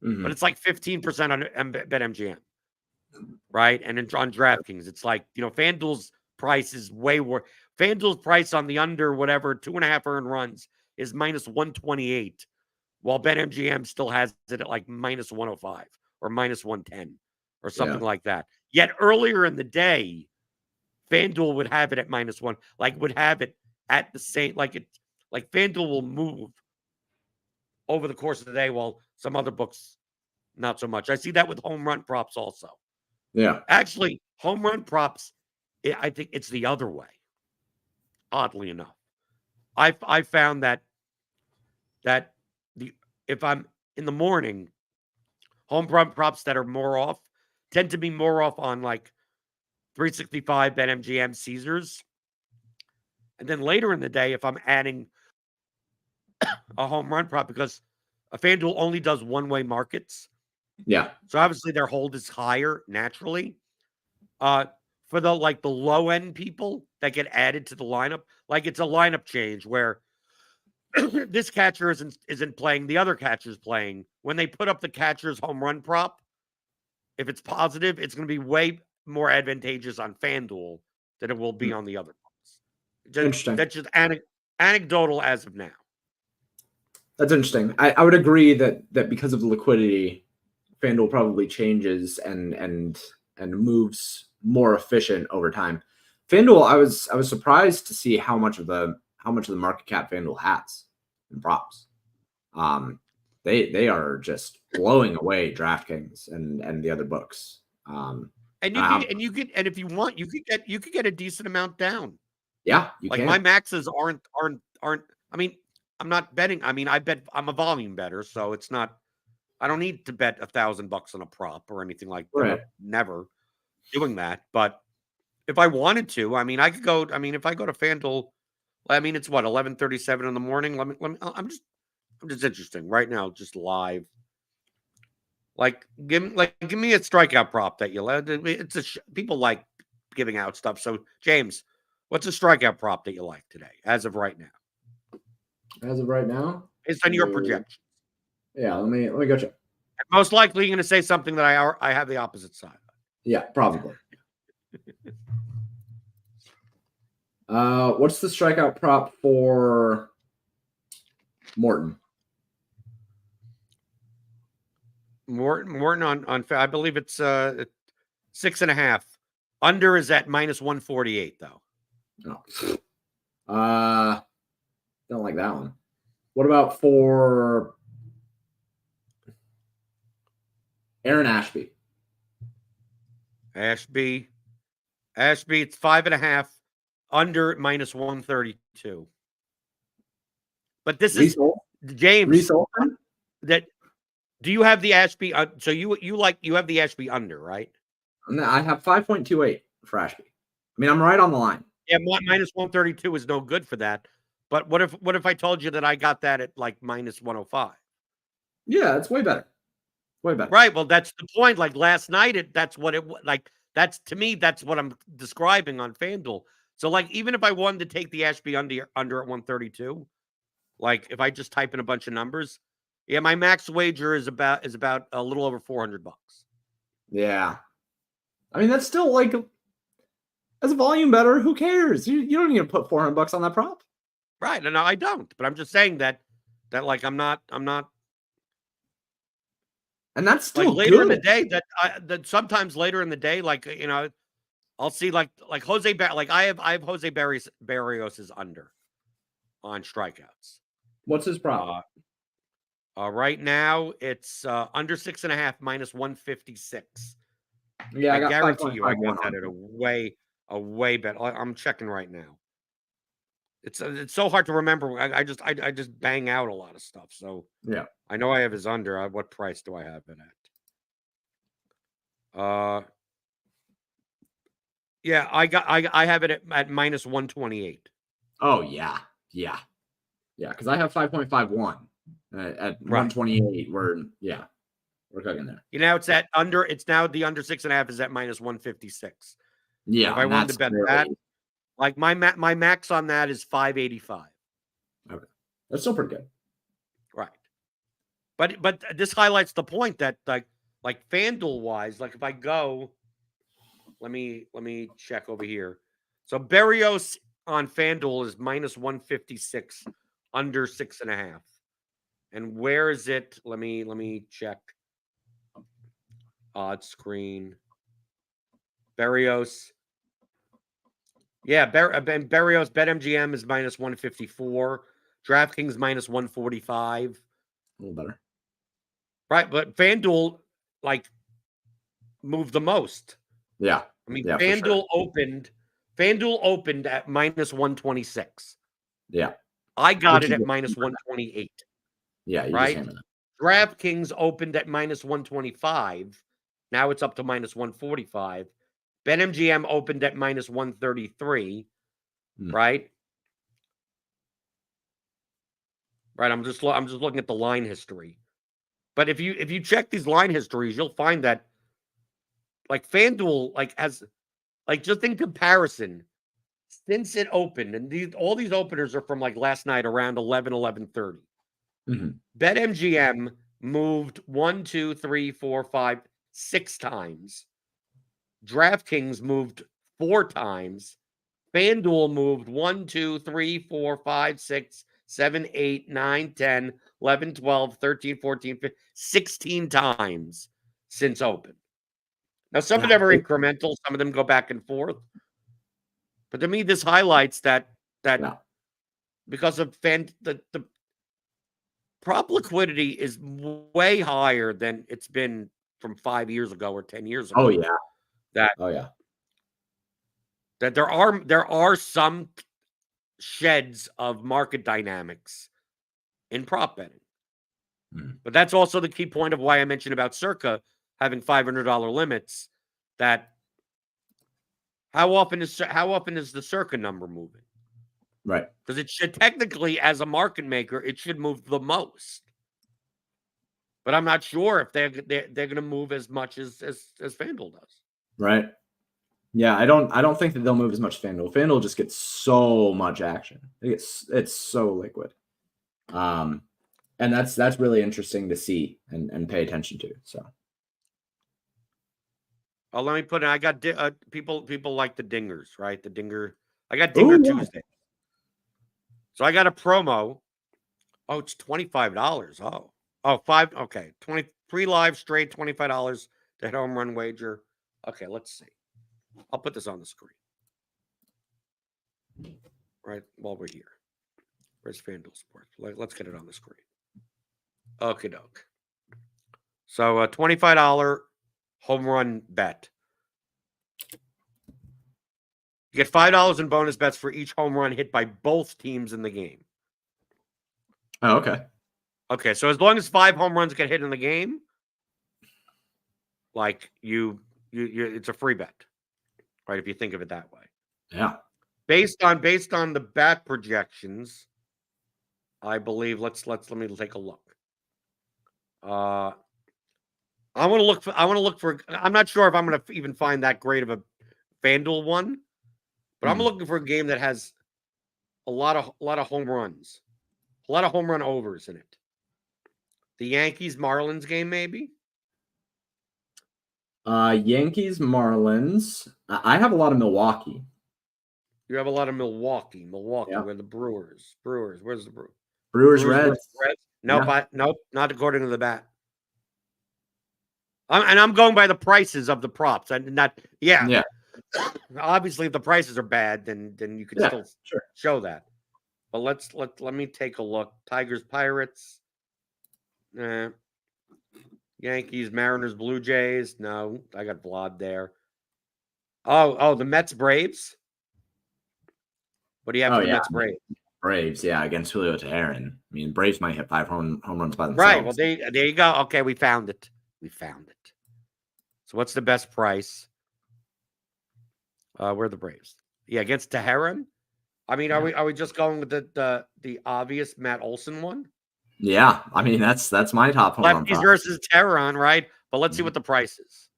but it's like 15% on BetMGM, right? And on DraftKings, it's like FanDuel's price is way worse. FanDuel's price on the under whatever 2.5 earned runs is minus 128, while BetMGM still has it at like minus 105 or minus 110 or something like that. Yet earlier in the day, FanDuel would have it at minus one, like would have it at the same, like FanDuel will move over the course of the day while some other books, not so much. I see that with home run props also. Yeah. Actually, home run props, I think it's the other way, oddly enough. I found that if I'm in the morning, home run props that are more off tend to be more off on like 365, BetMGM, Caesars. And then later in the day, if I'm adding a home run prop, because a FanDuel only does one-way markets. Yeah. So obviously their hold is higher naturally. For the low end people that get added to the lineup, like it's a lineup change where this catcher isn't playing, the other catcher's playing. When they put up the catcher's home run prop, if it's positive, it's going to be way more advantageous on FanDuel than it will be on the other props. Interesting. That's just anecdotal as of now. That's interesting. I would agree that because of the liquidity, FanDuel probably changes and moves more efficient over time. FanDuel, I was surprised to see how much of the market cap FanDuel has in props. They are just blowing away DraftKings and the other books. And if you want, you could get a decent amount down. Yeah, you can. My maxes aren't. I mean, I'm not betting. I mean, I'm a volume better, so it's not. I don't need to bet $1,000 on a prop or anything like that. Right. Never doing that. But if I wanted to, I mean, I could go. I mean, if I go to FanDuel, I mean, it's what 11:37 in the morning. I'm just interesting right now, just live. Give me a strikeout prop that you let. People like giving out stuff. So James, what's a strikeout prop that you like today, as of right now? As of right now, based on your projection. Yeah, let me go check. Most likely, you're going to say something that I have the opposite side. Yeah, probably. What's the strikeout prop for Morton? Morton on I believe it's 6.5. Under is at minus 148 though. Oh. Don't like that one. What about for Aaron Ashby? Ashby, it's 5.5. Under minus 132. But this is James. That do you have the Ashby? So you have the Ashby under, right? No, I have 5.28 for Ashby. I mean, I'm right on the line. Yeah, minus 132 is no good for that. But what if I told you that I got that at like minus 105? Yeah, it's way better. Way better. Right. Well, that's the point. Like last night, that's what it like. That's to me, that's what I'm describing on FanDuel. So like, even if I wanted to take the Ashby under at 132, like if I just type in a bunch of numbers, yeah, my max wager is about a little over $400. Yeah. I mean, that's still like as a volume better, who cares? You don't need to put $400 on that prop. Right. No, I don't. But I'm just saying that like I'm not. And that's still like later good. in the day. That sometimes later in the day, like I'll see like Jose like I have Jose Barrios' under on strikeouts. What's his prop? Right now it's under 6.5 minus 156. Yeah, I guarantee you I got that at a way better. I'm checking right now. It's so hard to remember. I just bang out a lot of stuff. So yeah, I know I have his under. What price do I have it at? Yeah, I have it at minus 128. Oh yeah. Because I have 5.51 at 128. We're cooking there. It's at under. It's now the under 6.5 is at minus 156. Yeah, if I wanted to bet that, like my max on that is 585. Okay, that's still pretty good. Right, but this highlights the point that like FanDuel wise, like if I go, let me check over here. So Barrios on FanDuel is minus 156, under 6.5. And where is it? Let me check. Odd screen. Berrios. Yeah, Berrios BetMGM is minus 154. DraftKings minus 145. A little better. Right, but FanDuel moved the most. Yeah. I mean, Yeah, FanDuel opened at minus 126. Yeah. I got Which it you at just minus hammered 128. Yeah, you just Right? hammered that. DraftKings opened at minus 125. Now it's up to minus 145. BetMGM opened at minus 133. Right? Right. I'm just looking at the line history. But if you check these line histories, you'll find that FanDuel has just in comparison, since it opened, and all these openers are from last night around 11:30. BetMGM moved 1, 2, 3, 4, 5, 6 times. DraftKings moved 4 times. FanDuel moved 1, 2, 3, 4, 5, 6, 7, 8, 9, 10, 11, 12, 13, 14, 15, 16 times since open. Now, some of them are incremental. Some of them go back and forth. But to me, this highlights that because of the prop liquidity is way higher than it's been from 5 years ago or 10 years ago. Oh, yeah. That there are some sheds of market dynamics in prop betting. But that's also the key point of why I mentioned about Circa having $500 limits. That how often is the Circa number moving? Right. Because it should technically, as a market maker, it should move the most. But I'm not sure if they're going to move as much as FanDuel does. Right. Yeah, I don't think that they'll move as much as FanDuel. FanDuel just gets so much action. It's so liquid. And that's really interesting to see and pay attention to. So. Oh, let me put it. I got people like the dingers, right? The dinger. I got Dinger Tuesday. So I got a promo. Oh, it's $25. Oh, 5. Okay, 23 live straight, $25 to hit home run wager. Okay, let's see. I'll put this on the screen. Right while we're here. Where's FanDuel Sports? Let's get it on the screen. Okie doke. So a $25 home run bet. You get $5 in bonus bets for each home run hit by both teams in the game. Oh, okay. Okay, so as long as 5 home runs get hit in the game, it's a free bet, right? If you think of it that way. Yeah. Based on the bat projections, I believe. Let me take a look. I want to look for. I'm not sure if I'm going to even find that great of a FanDuel one, but I'm looking for a game that has a lot of home runs, a lot of home run overs in it. The Yankees Marlins game, maybe. Yankees Marlins. I have a lot of Milwaukee. You have a lot of Milwaukee. Yeah. Where the Brewers. Where's the Brewers? Brewers Reds. Nope, nope, not according to the bat. I'm going by the prices of the props. Yeah. Obviously, if the prices are bad, then you can still show that. But let me take a look. Tigers, Pirates, Yankees, Mariners, Blue Jays. No, I got Vlad there. Oh, the Mets, Braves. What do you have for the Mets, Braves? Braves, yeah, against Julio Teheran. I mean, Braves might hit 5 home runs by themselves. Right. Well, there you go. Okay, we found it. So what's the best price? Where are the Braves? Yeah, against Teheran. I mean, are we just going with the obvious Matt Olson one? Yeah, I mean that's my top home run lefties versus Teheran, right? But let's see what the price is.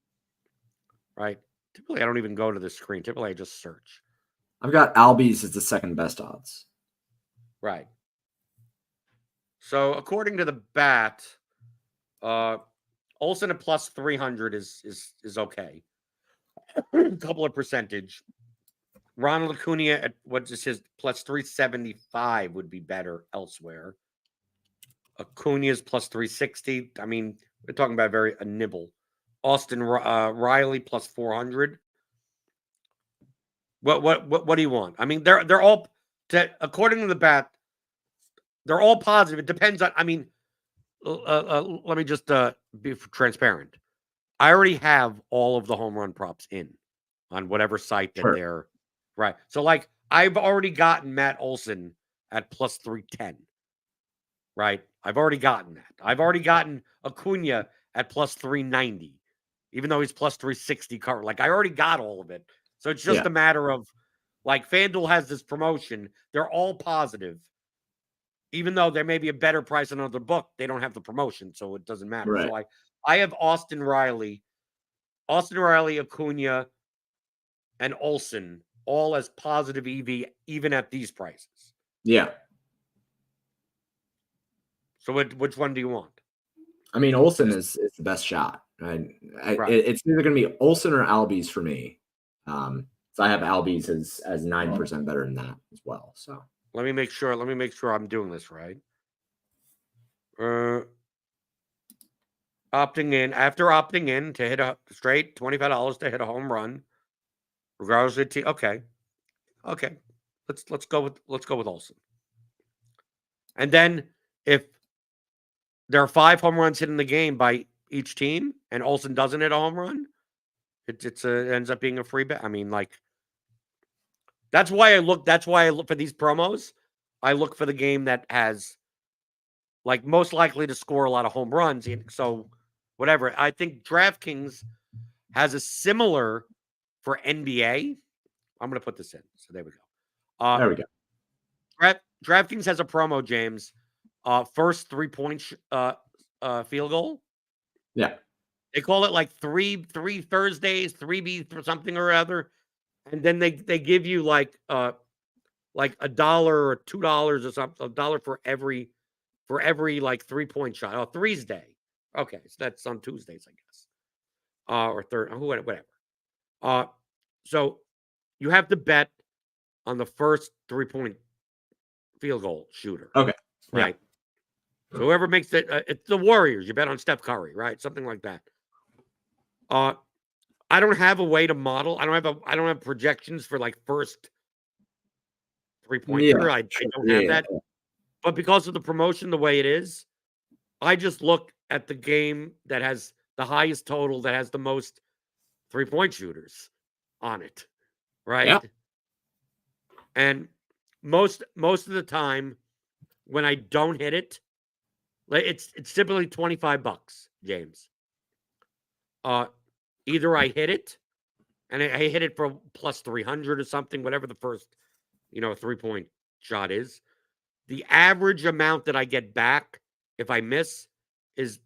Right. Typically, I don't even go to the screen. Typically, I just search. I've got Albies as the second best odds. Right. So according to the bat, Olsen at plus 300 is okay. A couple of percentage. Ronald Acuna at what is his plus 375 would be better elsewhere. Acuna's plus 360. I mean, we're talking about a nibble. Austin Riley plus 400. What do you want? I mean, they're all according to the bat, they're all positive. It depends on. I mean, let me just be transparent. I already have all of the home run props in on whatever site that they're right. So, like, I've already gotten Matt Olson at plus 310. Right, I've already gotten that. I've already gotten Acuna at plus 390, even though he's plus 360 cover. Like, I already got all of it. So it's just a matter of, like, FanDuel has this promotion. They're all positive. Even though there may be a better price on another book, they don't have the promotion, so it doesn't matter. Right. So I have Austin Riley, Acuna, and Olson all as positive EV, even at these prices. Yeah. So which one do you want? I mean, Olson is the best shot. Right? It's either going to be Olson or Albies for me. So I have Albies as 9% better than that as well. So let me make sure I'm doing this right. After opting in to hit a straight $25 to hit a home run, regardless of the team. Okay. Let's go with Olson. And then if there are 5 home runs hit in the game by each team, and Olson doesn't hit a home run, it ends up being a free bet. I mean, like, that's why I look for these promos. I look for the game that has, like, most likely to score a lot of home runs. So whatever. I think DraftKings has a similar for NBA. I'm going to put this in. So there we go. There we go. DraftKings has a promo, James. First 3-point field goal. Yeah. They call it like three Thursdays, 3B for something or other. And then they give you like $1 or $2 or something, $1 for every like 3-point shot. Oh, threes day. Okay, so that's on Tuesdays, I guess. Or third, whatever. So you have to bet on the first 3-point field goal shooter. Okay. Right. Yeah. So whoever makes it, it's the Warriors. You bet on Steph Curry, right? Something like that. I don't have a way to model. I don't have projections for like first 3-pointer. I don't have that. But because of the promotion, the way it is, I just look at the game that has the highest total, that has the most 3-point shooters on it, right? Yeah. And most of the time, when I don't hit it, like, it's typically $25, James. Either I hit it, and I hit it for plus 300 or something, whatever the first, 3-point shot is. The average amount that I get back if I miss is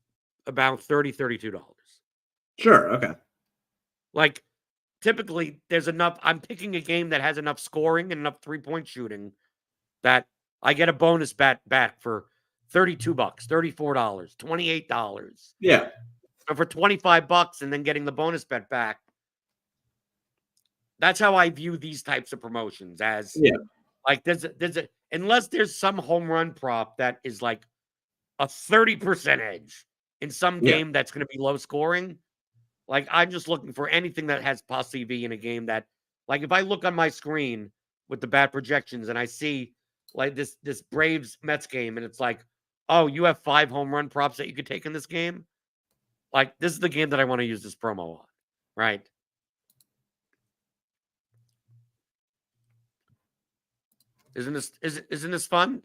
about $32. Sure. Okay. Like, typically, there's enough. I'm picking a game that has enough scoring and enough 3-point shooting that I get a bonus bet back for $32, $34, $28. Yeah. So for $25 and then getting the bonus bet back, that's how I view these types of promotions. As like, there's a unless there's some home run prop that is like a 30% edge in some game that's going to be low scoring. Like, I'm just looking for anything that has plus EV in a game that, like, if I look on my screen with the bat projections and I see like this Braves Mets game, and it's like, oh, you have 5 home run props that you could take in this game. Like, this is the game that I want to use this promo on, right? Isn't this fun?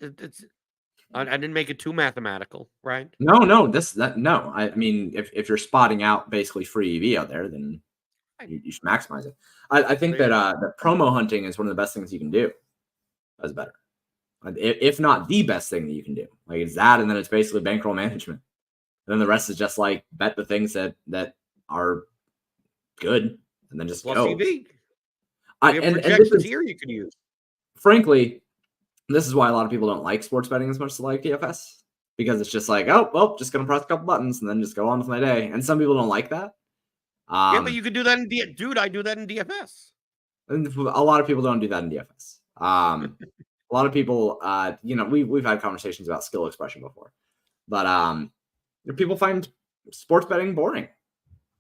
I didn't make it too mathematical, right? No. No. I mean, if you're spotting out basically free EV out there, then you should maximize it. I think that promo hunting is one of the best things you can do. That's better, if not the best thing that you can do. Like, it's that, and then it's basically bankroll management. And then the rest is just like bet the things that are good, and then just plus go. EV. And projections here you can use. Frankly, this is why a lot of people don't like sports betting as much as they like DFS, because it's just like, oh, well, just gonna press a couple buttons and then just go on with my day. And some people don't like that. Yeah, but you could do that in dude. I do that in DFS. And a lot of people don't do that in DFS. A lot of people, we've had conversations about skill expression before. But people find sports betting boring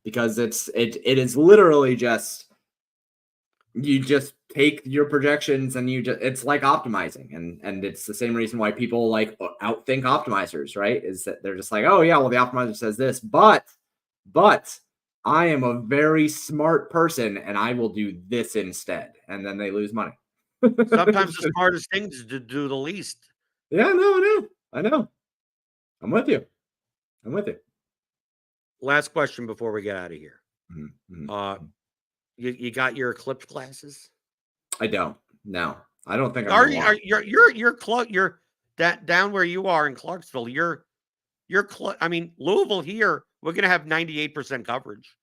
because it is literally just you just take your projections and it's like optimizing, and it's the same reason why people like outthink optimizers, right? Is that they're just like, oh yeah, well the optimizer says this, but I am a very smart person and I will do this instead, and then they lose money. Sometimes the smartest thing is to do the least. Yeah, no, I know. I'm with you. Last question before we get out of here. Mm-hmm. You got your Eclipse glasses? I don't. No, I don't think you're that down where you are in Clarksville. I mean, Louisville here, we're gonna have 98% coverage.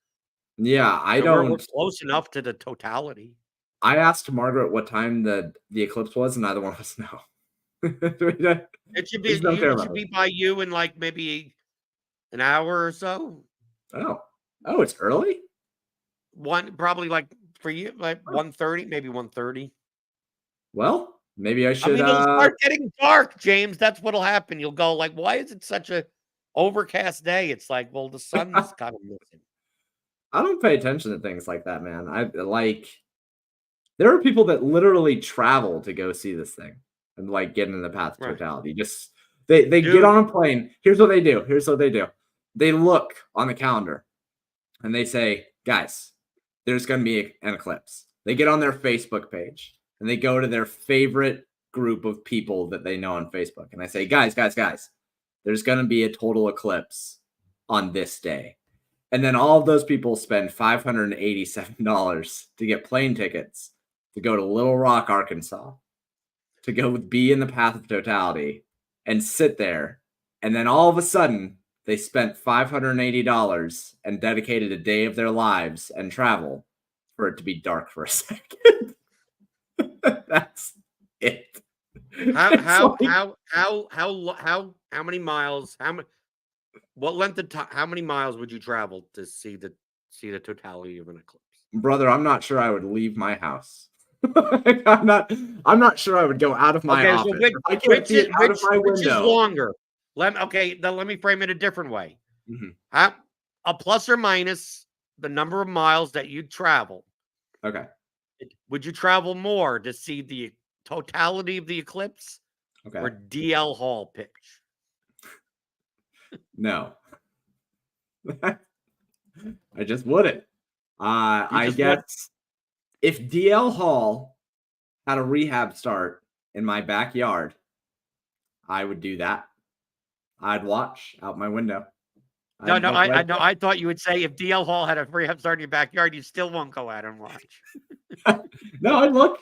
Yeah, I So don't. We're close enough to the totality. I asked Margaret what time the eclipse was, and neither one of us know. It should be by you in like maybe an hour or so. Oh, it's early. Probably like for you, like 1:30, maybe 1:30. Well, maybe I should. I mean, it'll start getting dark, James. That's what'll happen. You'll go like, why is it such a overcast day? It's like, well, the sun's kind of missing. I don't pay attention to things like that, man. There are people that literally travel to go see this thing and like get in the path of totality. Just they get on a plane. Here's what they do. They look on the calendar and they say, guys, there's going to be an eclipse. They get on their Facebook page and they go to their favorite group of people that they know on Facebook. And I say, guys, there's going to be a total eclipse on this day. And then all of those people spend $587 to get plane tickets to go to Little Rock, Arkansas, to go be in the path of totality and sit there. And then all of a sudden, they spent $580 and dedicated a day of their lives and travel for it to be dark for a second. That's it. How many miles? What length of time? How many miles would you travel to see the totality of an eclipse? Brother, I'm not sure I would leave my house. I'm not sure I would go out of my office. So I can't see it out of my window. Which is longer? Let me frame it a different way. Mm-hmm. A plus or minus the number of miles that you travel. Okay. Would you travel more to see the totality of the eclipse, or DL Hall pitch? No. I just wouldn't. I guess if DL Hall had a rehab start in my backyard, I would do that. I'd watch out my window. I thought you would say if DL Hall had a rehab start in your backyard, you still won't go out and watch. No,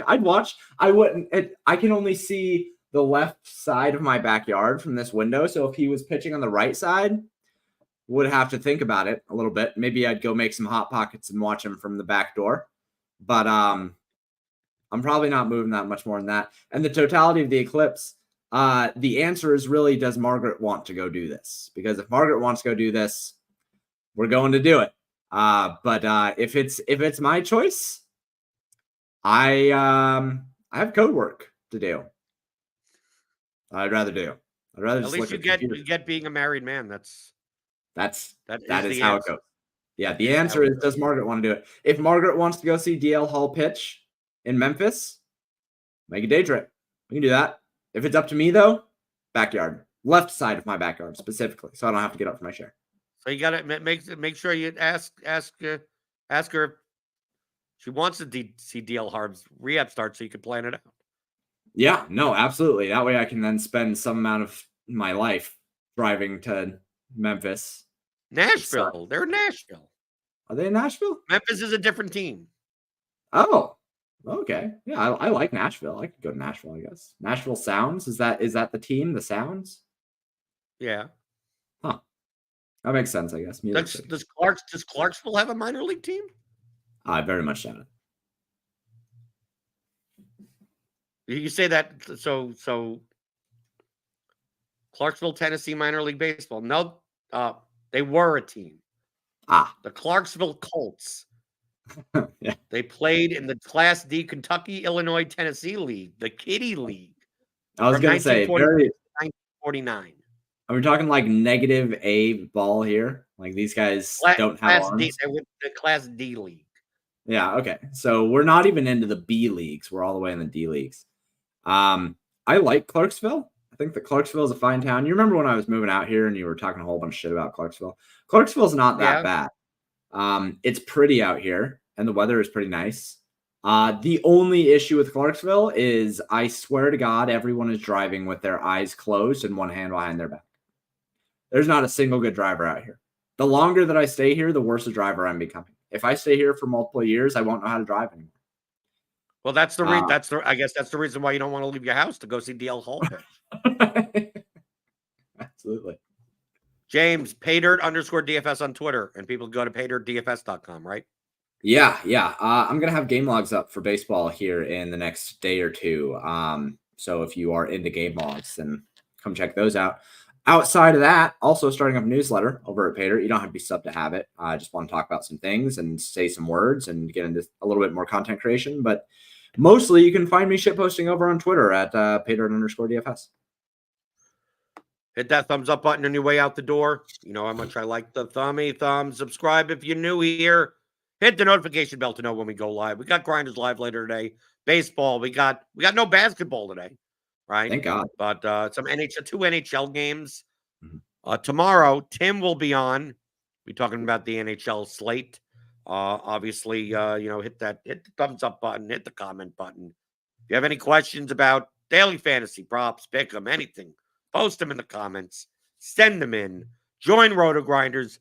I'd watch. I wouldn't. I can only see the left side of my backyard from this window. So if he was pitching on the right side, would have to think about it a little bit. Maybe I'd go make some hot pockets and watch him from the back door. But I'm probably not moving that much more than that. And the totality of the eclipse, the answer is really, does Margaret want to go do this? Because if Margaret wants to go do this, we're going to do it. But if it's my choice, I have code work to do. I'd rather do. I'd rather just at least you get being a married man. That is how it goes. Yeah, the answer is, does Margaret want to do it? If Margaret wants to go see DL Hall pitch in Memphis, make a day trip. We can do that. If it's up to me, though, backyard, left side of my backyard specifically, so I don't have to get up for my share. So you got to make sure you ask her if she wants to see DL Harb's rehab start, so you can plan it out. Yeah, no, absolutely. That way I can then spend some amount of my life driving to Memphis. Nashville. They're in Nashville. Are they in Nashville? Memphis is a different team. Oh, okay. Yeah, I like Nashville. I could go to Nashville, I guess. Nashville Sounds? Is that the team, the Sounds? Yeah. Huh. That makes sense, I guess. Does Clarksville have a minor league team? I very much doubt it. You say that so Clarksville, Tennessee minor league baseball. No, they were a team. The Clarksville Colts. Yeah. They played in the Class D Kentucky, Illinois, Tennessee League, the Kitty League. I was going to say 1949. Are we talking like negative A ball here? Like these guys don't have Class arms? D, they went the Class D league. Yeah, okay. So we're not even into the B leagues. We're all the way in the D leagues. I like Clarksville. I think that Clarksville is a fine town. You remember when I was moving out here and you were talking a whole bunch of shit about Clarksville? Clarksville's not that bad. It's pretty out here and the weather is pretty nice. The only issue with Clarksville is I swear to God, everyone is driving with their eyes closed and one hand behind their back. There's not a single good driver out here. The longer that I stay here, the worse a driver I'm becoming. If I stay here for multiple years, I won't know how to drive anymore. Well, I guess that's the reason why you don't want to leave your house to go see DL Hall pitch. Absolutely. James, paydirt_DFS on Twitter, and people go to paydirtdfs.com, right? Yeah. I'm going to have game logs up for baseball here in the next day or two. So if you are into game logs, then come check those out. Outside of that, also starting up a newsletter over at Paydirt. You don't have to be sub to have it. I just want to talk about some things and say some words and get into a little bit more content creation. But mostly you can find me shitposting over on Twitter at paydirt_DFS. Hit that thumbs up button on your way out the door. You know how much I like the thumb. Subscribe if you're new here. Hit the notification bell to know when we go live. We got Grinders live later today. Baseball. We got no basketball today, right? Thank God. But two NHL games. Tomorrow, Tim will be on. We're talking about the NHL slate. Obviously, hit the thumbs up button, hit the comment button. If you have any questions about daily fantasy props, pick them, anything, post them in the comments, send them in, join RotoGrinders,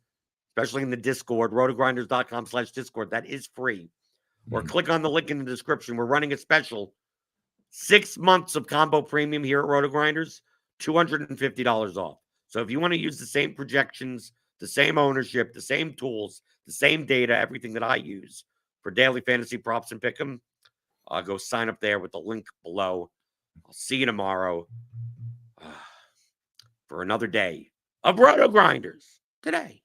especially in the Discord, rotogrinders.com/Discord. That is free. Or click on the link in the description. We're running a special 6 months of combo premium here at RotoGrinders, $250 off. So if you want to use the same projections, the same ownership, the same tools, the same data, everything that I use for daily fantasy props and pick 'em, go sign up there with the link below. I'll see you tomorrow for another day of RotoGrinders Today.